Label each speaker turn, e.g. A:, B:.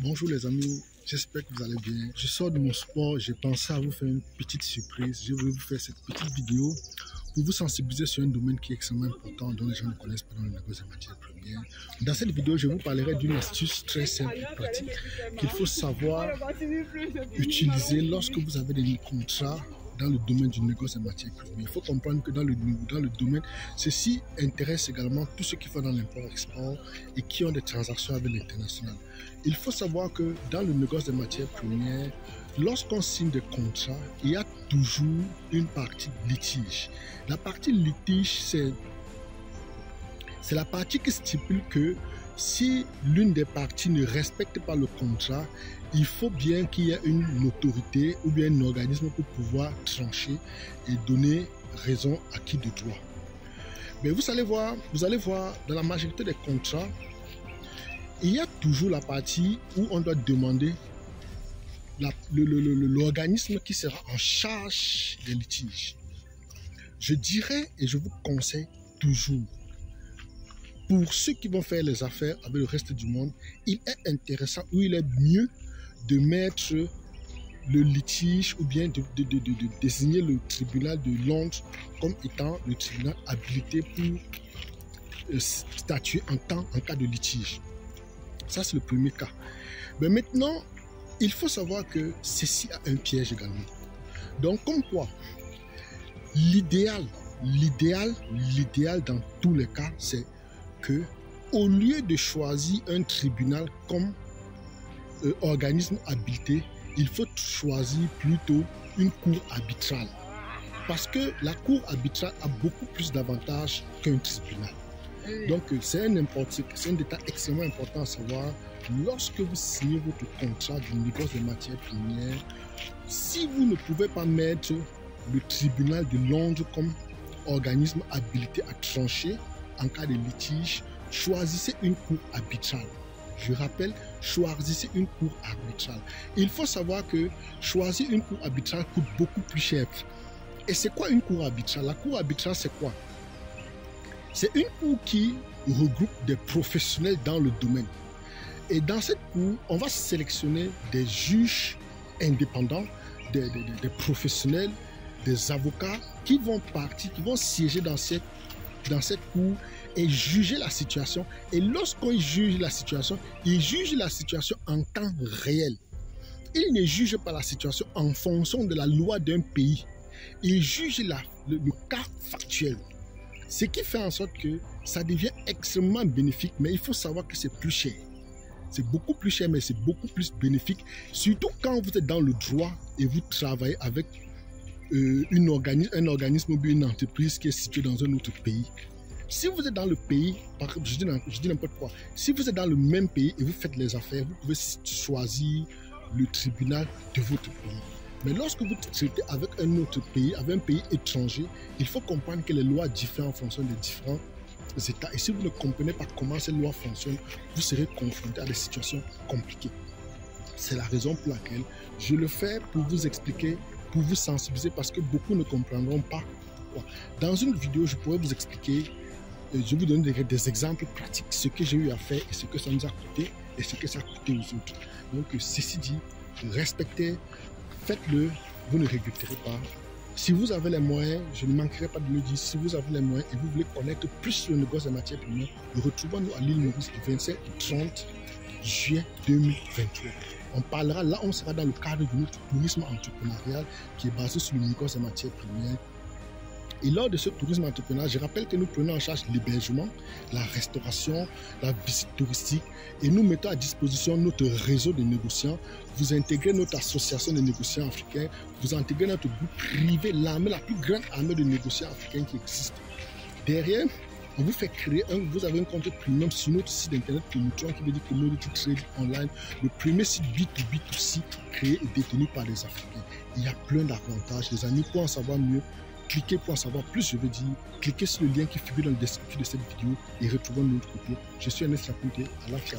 A: Bonjour les amis, j'espère que vous allez bien. Je sors de mon sport, j'ai pensé à vous faire une petite surprise. Je voulais vous faire cette petite vidéo pour vous sensibiliser sur un domaine qui est extrêmement important, dont les gens ne connaissent pas dans le négoce des matières premières. Dans cette vidéo, je vous parlerai d'une astuce très simple et pratique qu'il faut savoir utiliser lorsque vous avez des contrats dans le domaine du négoce des matières premières. Il faut comprendre que dans le domaine, ceci intéresse également tous ceux qui font dans l'import-export et qui ont des transactions avec l'international. Il faut savoir que dans le négoce des matières premières, lorsqu'on signe des contrats, il y a toujours une partie litige. La partie litige, c'est la partie qui stipule que si l'une des parties ne respecte pas le contrat, il faut bien qu'il y ait une autorité ou bien un organisme pour pouvoir trancher et donner raison à qui de droit. Mais vous allez voir, dans la majorité des contrats, il y a toujours la partie où on doit demander l'organisme qui sera en charge des litiges. Je dirais et je vous conseille toujours, pour ceux qui vont faire les affaires avec le reste du monde, il est intéressant ou il est mieux de mettre le litige ou bien de désigner le tribunal de Londres comme étant le tribunal habilité pour statuer en cas de litige. Ça, c'est le premier cas. Mais maintenant, il faut savoir que ceci a un piège également. Donc, comme quoi, l'idéal dans tous les cas, c'est que au lieu de choisir un tribunal comme organisme habilité, il faut choisir plutôt une cour arbitrale. Parce que la cour arbitrale a beaucoup plus d'avantages qu'un tribunal. Donc, c'est un détail extrêmement important à savoir. Lorsque vous signez votre contrat du négoce des matières premières, si vous ne pouvez pas mettre le tribunal de Londres comme organisme habilité à trancher en cas de litige, choisissez une cour arbitrale. Je rappelle, choisissez une cour arbitrale. Il faut savoir que choisir une cour arbitrale coûte beaucoup plus cher. Et c'est quoi une cour arbitrale? La cour arbitrale, c'est quoi? C'est une cour qui regroupe des professionnels dans le domaine. Et dans cette cour, on va sélectionner des juges indépendants, des professionnels, des avocats qui vont siéger dans cette cour et juger la situation. Et lorsqu'on juge la situation, ils jugent la situation en temps réel. Ils ne jugent pas la situation en fonction de la loi d'un pays. Ils jugent le cas factuel. Ce qui fait en sorte que ça devient extrêmement bénéfique, mais il faut savoir que c'est plus cher. C'est beaucoup plus cher, mais c'est beaucoup plus bénéfique, surtout quand vous êtes dans le droit et vous travaillez avec un organisme ou une entreprise qui est située dans un autre pays. Si vous êtes dans le pays, je dis n'importe quoi, si vous êtes dans le même pays et vous faites les affaires, vous pouvez choisir le tribunal de votre pays. Mais lorsque vous traitez avec un autre pays, avec un pays étranger, il faut comprendre que les lois diffèrent en fonction des différents États. Et si vous ne comprenez pas comment ces lois fonctionnent, vous serez confronté à des situations compliquées. C'est la raison pour laquelle je le fais pour vous expliquer, pour vous sensibiliser, parce que beaucoup ne comprendront pas. Dans une vidéo, je pourrais vous expliquer, je vous donne des exemples pratiques, ce que j'ai eu à faire et ce que ça nous a coûté et ce que ça a coûté aux autres. Donc, ceci dit, respectez, faites-le, vous ne regretterez pas. Si vous avez les moyens, je ne manquerai pas de le dire, si vous avez les moyens et vous voulez connaître plus sur le négoce des matières premières, retrouvons-nous à l'île Maurice du 27 au 30 juillet 2023. On parlera, là on sera dans le cadre de notre tourisme entrepreneurial qui est basé sur le négoce des matières premières. Et lors de ce tourisme entrepreneurial, je rappelle que nous prenons en charge l'hébergement, la restauration, la visite touristique et nous mettons à disposition notre réseau de négociants. Vous intégrez notre association de négociants africains, vous intégrez notre groupe privé, l'armée, la plus grande armée de négociants africains qui existe. Derrière, on vous fait créer vous avez un compte premium sur notre site internet Commutron qui veut dire Commodity Trading Online, le premier site B2B2C créé et détenu par les Africains. Il y a plein d'avantages, les amis, pour en savoir mieux. Cliquez pour en savoir plus, je veux dire, cliquez sur le lien qui figure dans le descriptif de cette vidéo et retrouvons notre contenu. Je suis Ernest Chapoute, à la fin.